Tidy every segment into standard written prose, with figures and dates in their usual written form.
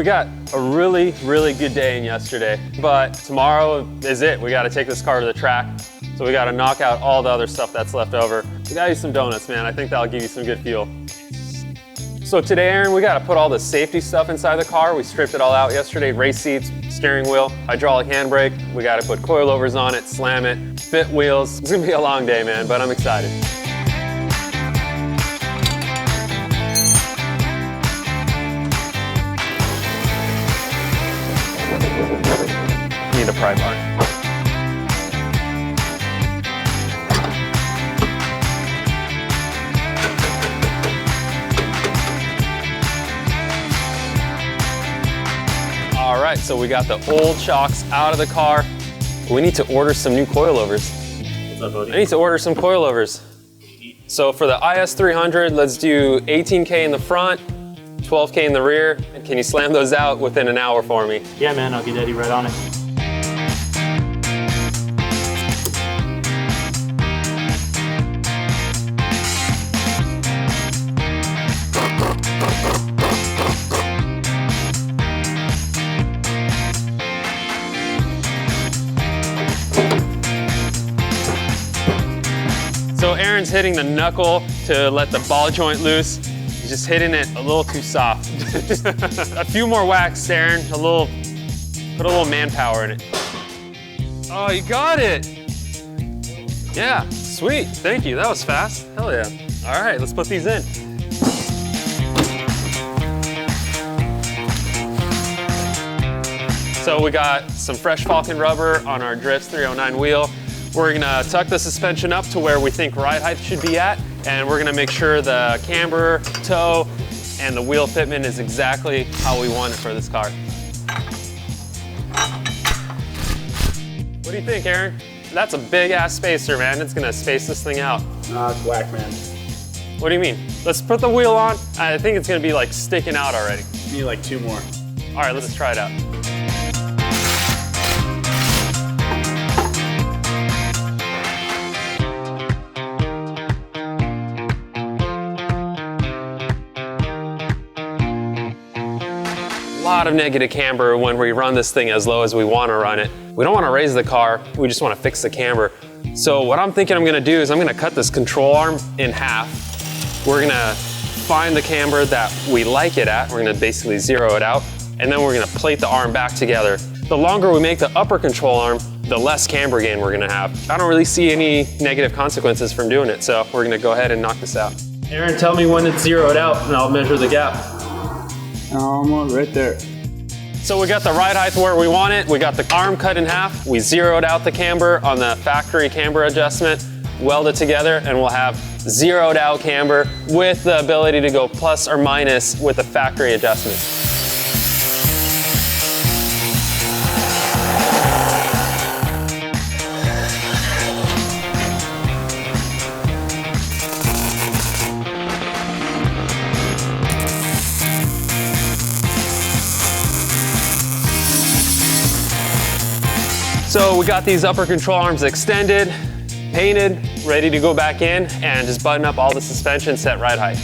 we got a really, really good day in yesterday, but tomorrow is it. We got to take this car to the track. So we got to knock out all the other stuff that's left over. We got to eat some donuts, man. I think that'll give you some good fuel. So today, Aaron, we got to put all the safety stuff inside the car. We stripped it all out yesterday. Race seats, steering wheel, hydraulic handbrake. We got to put coilovers on it, slam it, fit wheels. It's gonna be a long day, man, but I'm excited. Need a pry bar. All right, so we got the old shocks out of the car. We need to order some new coilovers. What's up, Odi? I need to order some coilovers. So for the IS300, let's do 18K in the front, 12K in the rear. And can you slam those out within an hour for me? Yeah, man, I'll get Eddie right on it. So Aaron's hitting the knuckle to let the ball joint loose. He's just hitting it a little too soft. A few more whacks, Aaron. Put a little manpower in it. Oh, you got it. Yeah, sweet. Thank you. That was fast. Hell yeah. All right, let's put these in. So we got some fresh Falken rubber on our Driftz 309 wheel. We're gonna tuck the suspension up to where we think ride height should be at, and we're gonna make sure the camber, toe, and the wheel fitment is exactly how we want it for this car. What do you think, Aaron? That's a big ass spacer, man. It's gonna space this thing out. Nah, it's whack, man. What do you mean? Let's put the wheel on. I think it's gonna be like sticking out already. Need like 2 more. All right, let's try it out. A lot of negative camber when we run this thing as low as we want to run it. We don't want to raise the car, we just want to fix the camber. So what I'm thinking I'm going to do is I'm going to cut this control arm in half. We're going to find the camber that we like it at. We're going to basically zero it out, and then we're going to plate the arm back together. The longer we make the upper control arm, the less camber gain we're going to have. I don't really see any negative consequences from doing it, so we're going to go ahead and knock this out. Aaron, tell me when it's zeroed out and I'll measure the gap. Almost right there. So we got the ride height where we want it. We got the arm cut in half. We zeroed out the camber on the factory camber adjustment, weld it together, and we'll have zeroed out camber with the ability to go plus or minus with the factory adjustment. So we got these upper control arms extended, painted, ready to go back in and just button up all the suspension, set ride height.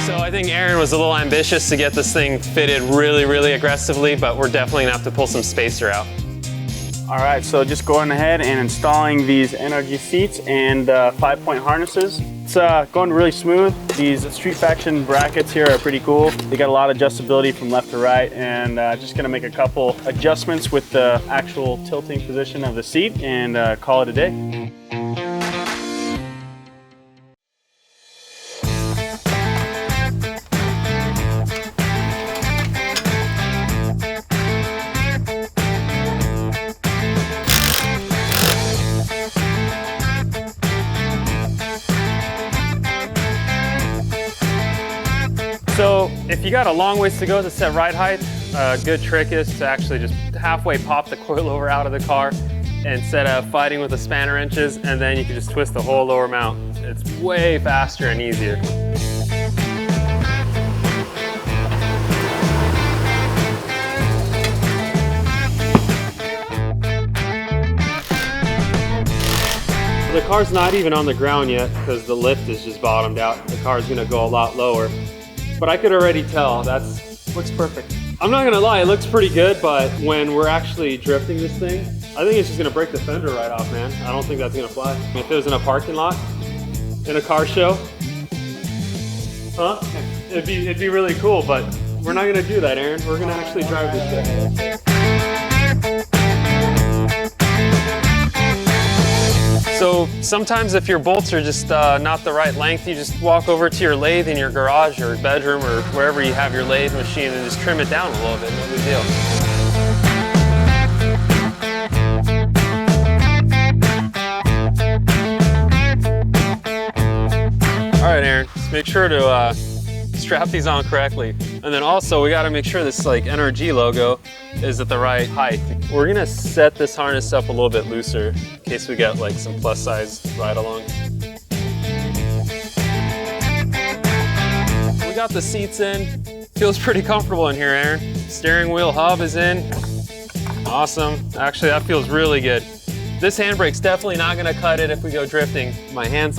So I think Aaron was a little ambitious to get this thing fitted really, really aggressively, but we're definitely gonna have to pull some spacer out. All right, so just going ahead and installing these NRG seats and 5-point harnesses. It's going really smooth. These Street Faction brackets here are pretty cool. They got a lot of adjustability from left to right, and just gonna make a couple adjustments with the actual tilting position of the seat and call it a day. So if you got a long ways to go to set ride height, a good trick is to actually just halfway pop the coilover out of the car instead of fighting with the spanner wrenches, and then you can just twist the whole lower mount. It's way faster and easier. the car's not even on the ground yet because the lift is just bottomed out. The car's gonna go a lot lower. But I could already tell looks perfect. I'm not gonna lie, it looks pretty good, but when we're actually drifting this thing, I think it's just gonna break the fender right off, man. I don't think that's gonna fly. If it was in a parking lot, in a car show, huh? It'd be really cool, but we're not gonna do that, Aaron. We're gonna actually drive this thing. So sometimes if your bolts are just not the right length, you just walk over to your lathe in your garage or bedroom or wherever you have your lathe machine and just trim it down a little bit, no big deal. All right, Aaron, just make sure to strap these on correctly. And then also we gotta make sure this NRG logo is at the right height. We're gonna set this harness up a little bit looser in case we get some plus size ride along. We got the seats in. Feels pretty comfortable in here, Aaron. Steering wheel hub is in. Awesome. Actually, that feels really good. This handbrake's definitely not gonna cut it if we go drifting. My hand's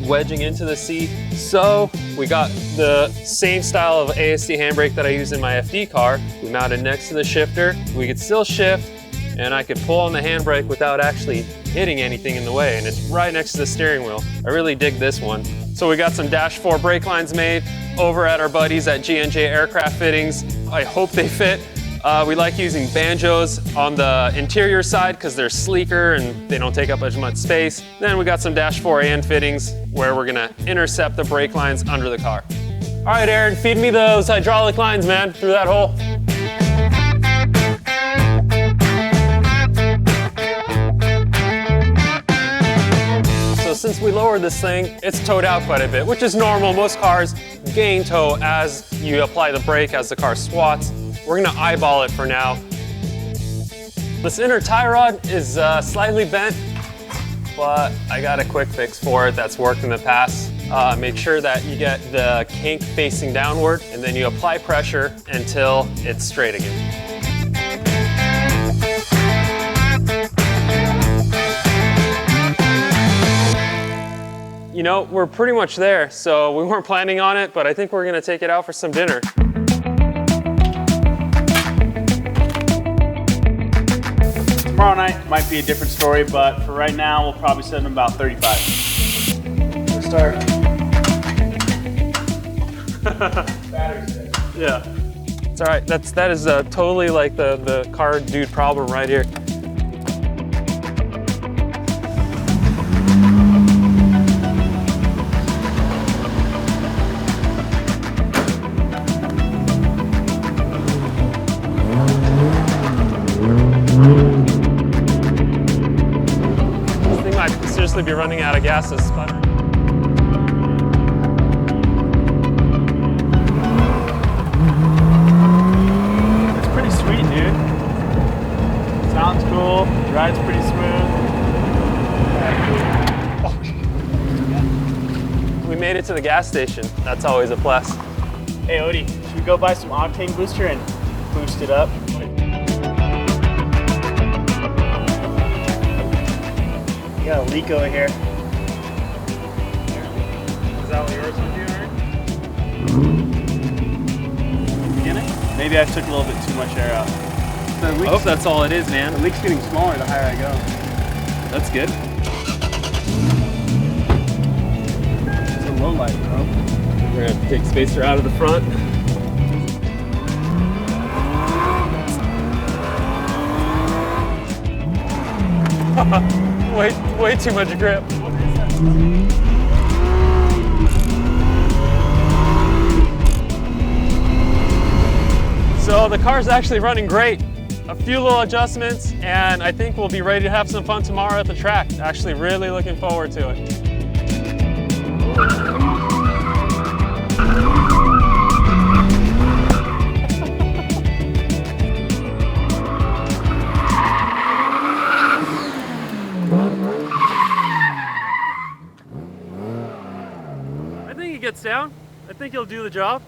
wedging into the seat. So we got the same style of ASD handbrake that I use in my FD car. We mounted next to the shifter. We could still shift and I could pull on the handbrake without actually hitting anything in the way. And it's right next to the steering wheel. I really dig this one. So we got some Dash 4 brake lines made over at our buddies at G&J Aircraft Fittings. I hope they fit. We like using banjos on the interior side because they're sleeker and they don't take up as much space. Then we got some Dash 4 AN fittings where we're gonna intercept the brake lines under the car. All right, Aaron, feed me those hydraulic lines, man, through that hole. So since we lowered this thing, it's towed out quite a bit, which is normal. Most cars gain tow as you apply the brake, as the car squats. We're gonna eyeball it for now. This inner tie rod is slightly bent, but I got a quick fix for it that's worked in the past. Make sure that you get the kink facing downward and then you apply pressure until it's straight again. You know, we're pretty much there, so we weren't planning on it, but I think we're gonna take it out for some dinner. Tomorrow night might be a different story, but for right now, we'll probably set them about 35. We'll start. Battery's dead. Yeah, it's all right. That is totally the car dude problem right here. Be running out of gas is sputtering. It's pretty sweet, dude. Sounds cool, rides pretty smooth. We made it to the gas station. That's always a plus. Hey Odi, should we go buy some octane booster and boost it up? You got a leak over here. Is that what yours would do, Aaron? Maybe I took a little bit too much air out. I hope that's all it is, man. The leak's getting smaller the higher I go. That's good. It's a low light, bro. We're gonna take spacer out of the front. way too much grip. So the car's actually running great. A few little adjustments, and I think we'll be ready to have some fun tomorrow at the track. Actually really looking forward to it. I think he gets down. I think he'll do the job.